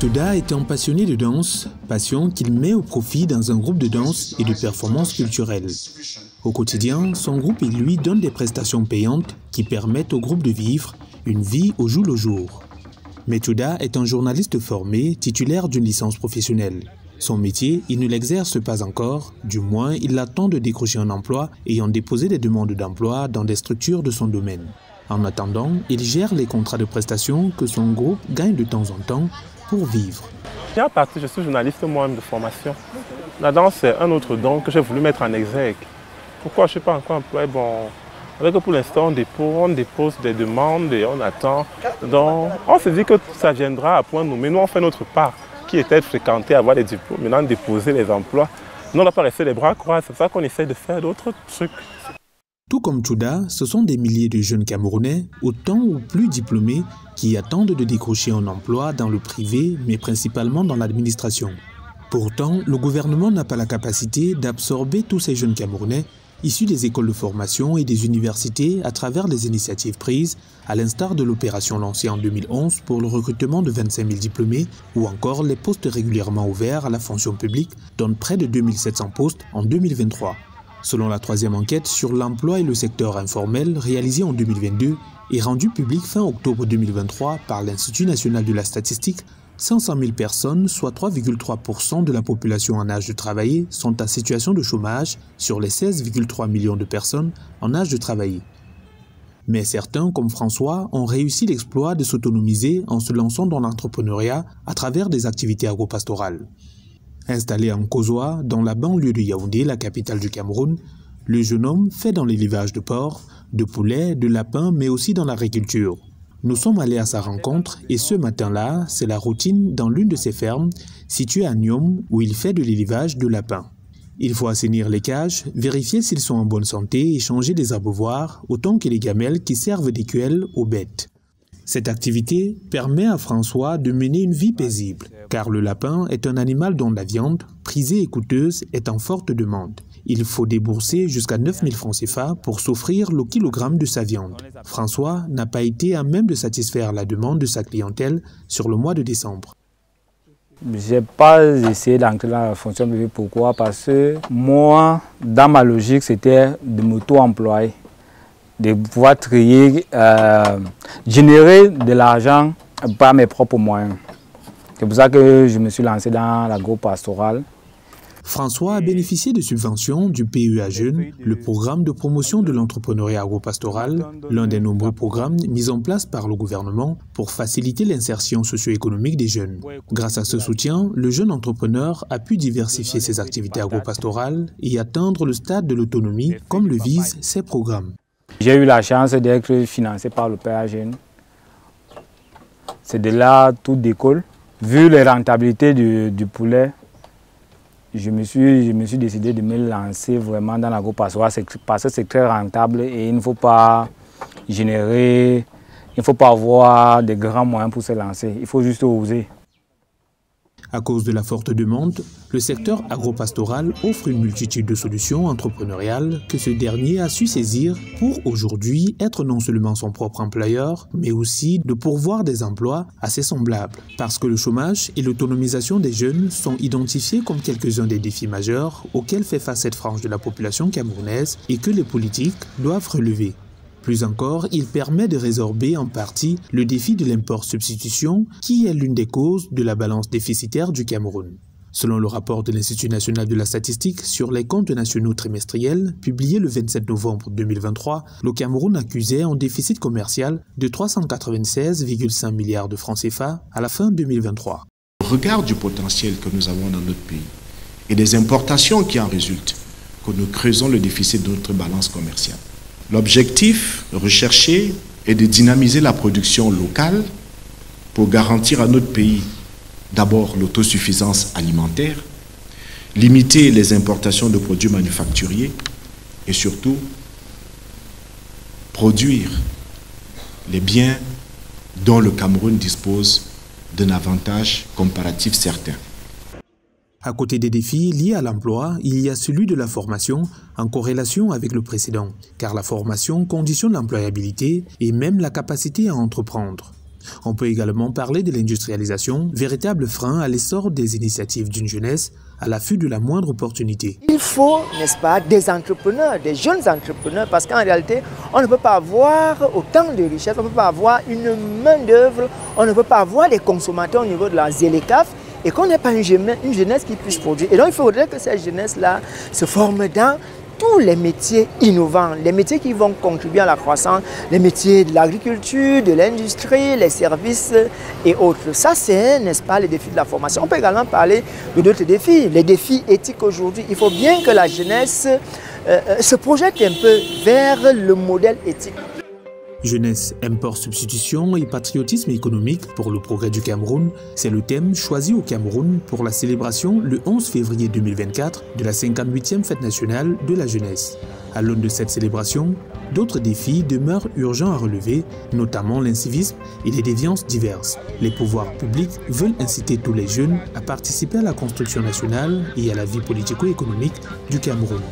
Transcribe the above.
Touda est un passionné de danse, passion qu'il met au profit dans un groupe de danse et de performances culturelles. Au quotidien, son groupe et lui donnent des prestations payantes qui permettent au groupe de vivre une vie au jour le jour. Mais Touda est un journaliste formé, titulaire d'une licence professionnelle. Son métier, il ne l'exerce pas encore, du moins il attend de décrocher un emploi ayant déposé des demandes d'emploi dans des structures de son domaine. En attendant, il gère les contrats de prestations que son groupe gagne de temps en temps pour vivre. Je suis journaliste moi-même de formation. La danse, c'est un autre don que j'ai voulu mettre en exergue. Pourquoi je ne suis pas encore employé? Bon, avec pour l'instant, on dépose des demandes et on attend. Donc, on se dit que ça viendra à point nommé. Nous, on fait notre part, qui était de fréquenter, avoir des diplômes, maintenant déposer les emplois. Nous, on n'a pas resté les bras croisés. C'est pour ça qu'on essaie de faire d'autres trucs. Tout comme Touda, ce sont des milliers de jeunes Camerounais, autant ou plus diplômés, qui attendent de décrocher un emploi dans le privé, mais principalement dans l'administration. Pourtant, le gouvernement n'a pas la capacité d'absorber tous ces jeunes Camerounais issus des écoles de formation et des universités à travers les initiatives prises, à l'instar de l'opération lancée en 2011 pour le recrutement de 25 000 diplômés, ou encore les postes régulièrement ouverts à la fonction publique, dont près de 2700 postes en 2023. Selon la troisième enquête sur l'emploi et le secteur informel réalisée en 2022 et rendue publique fin octobre 2023 par l'Institut national de la statistique, 500 000 personnes, soit 3,3% de la population en âge de travailler, sont en situation de chômage sur les 16,3 millions de personnes en âge de travailler. Mais certains, comme François, ont réussi l'exploit de s'autonomiser en se lançant dans l'entrepreneuriat à travers des activités agropastorales. Installé en Kozoa, dans la banlieue de Yaoundé, la capitale du Cameroun, le jeune homme fait dans l'élevage de porcs, de poulets, de lapins, mais aussi dans l'agriculture. Nous sommes allés à sa rencontre et ce matin-là, c'est la routine dans l'une de ses fermes, située à Nyom, où il fait de l'élevage de lapins. Il faut assainir les cages, vérifier s'ils sont en bonne santé et changer des abreuvoirs, autant que les gamelles qui servent d'écuelles aux bêtes. Cette activité permet à François de mener une vie paisible, car le lapin est un animal dont la viande, prisée et coûteuse, est en forte demande. Il faut débourser jusqu'à 9 000 francs CFA pour s'offrir le kilogramme de sa viande. François n'a pas été à même de satisfaire la demande de sa clientèle sur le mois de décembre. Je n'ai pas essayé d'entrer dans la fonction publique. Pourquoi? Parce que moi, dans ma logique, c'était de m'auto-employer, de pouvoir créer, générer de l'argent par mes propres moyens. C'est pour ça que je me suis lancé dans l'agro-pastoral. François a bénéficié de subventions du PEA Jeunes, le programme de promotion de l'entrepreneuriat agropastoral, l'un des nombreux programmes mis en place par le gouvernement pour faciliter l'insertion socio-économique des jeunes. Grâce à ce soutien, le jeune entrepreneur a pu diversifier ses activités agropastorales et atteindre le stade de l'autonomie, comme le visent ces programmes. J'ai eu la chance d'être financé par le PEA Jeunes. C'est de là tout décolle. Vu les rentabilités du poulet, je me suis décidé de me lancer vraiment dans l'agro-pastoral parce que c'est très rentable et il ne faut pas générer, il ne faut pas avoir de grands moyens pour se lancer, il faut juste oser. À cause de la forte demande, le secteur agropastoral offre une multitude de solutions entrepreneuriales que ce dernier a su saisir pour aujourd'hui être non seulement son propre employeur, mais aussi de pourvoir des emplois assez semblables. Parce que le chômage et l'autonomisation des jeunes sont identifiés comme quelques-uns des défis majeurs auxquels fait face cette frange de la population camerounaise et que les politiques doivent relever. Plus encore, il permet de résorber en partie le défi de l'import-substitution qui est l'une des causes de la balance déficitaire du Cameroun. Selon le rapport de l'Institut national de la statistique sur les comptes nationaux trimestriels, publié le 27 novembre 2023, le Cameroun accusait un déficit commercial de 396,5 milliards de francs CFA à la fin 2023. Au regard du potentiel que nous avons dans notre pays et des importations qui en résultent, que nous creusons le déficit de notre balance commerciale. L'objectif recherché est de dynamiser la production locale pour garantir à notre pays d'abord l'autosuffisance alimentaire, limiter les importations de produits manufacturiers et surtout produire les biens dont le Cameroun dispose d'un avantage comparatif certain. À côté des défis liés à l'emploi, il y a celui de la formation en corrélation avec le précédent, car la formation conditionne l'employabilité et même la capacité à entreprendre. On peut également parler de l'industrialisation, véritable frein à l'essor des initiatives d'une jeunesse à l'affût de la moindre opportunité. Il faut, n'est-ce pas, des entrepreneurs, des jeunes entrepreneurs, parce qu'en réalité, on ne peut pas avoir autant de richesses, on ne peut pas avoir une main-d'œuvre, on ne peut pas avoir des consommateurs au niveau de la ZLECAf et qu'on n'ait pas une jeunesse qui puisse produire. Et donc, il faudrait que cette jeunesse-là se forme dans tous les métiers innovants, les métiers qui vont contribuer à la croissance, les métiers de l'agriculture, de l'industrie, les services et autres. Ça, c'est, n'est-ce pas, les défis de la formation. On peut également parler de d'autres défis, les défis éthiques aujourd'hui. Il faut bien que la jeunesse se projette un peu vers le modèle éthique. Jeunesse, import, substitution et patriotisme économique pour le progrès du Cameroun, c'est le thème choisi au Cameroun pour la célébration le 11 février 2024 de la 58e fête nationale de la jeunesse. À l'aune de cette célébration, d'autres défis demeurent urgents à relever, notamment l'incivisme et les déviances diverses. Les pouvoirs publics veulent inciter tous les jeunes à participer à la construction nationale et à la vie politico-économique du Cameroun.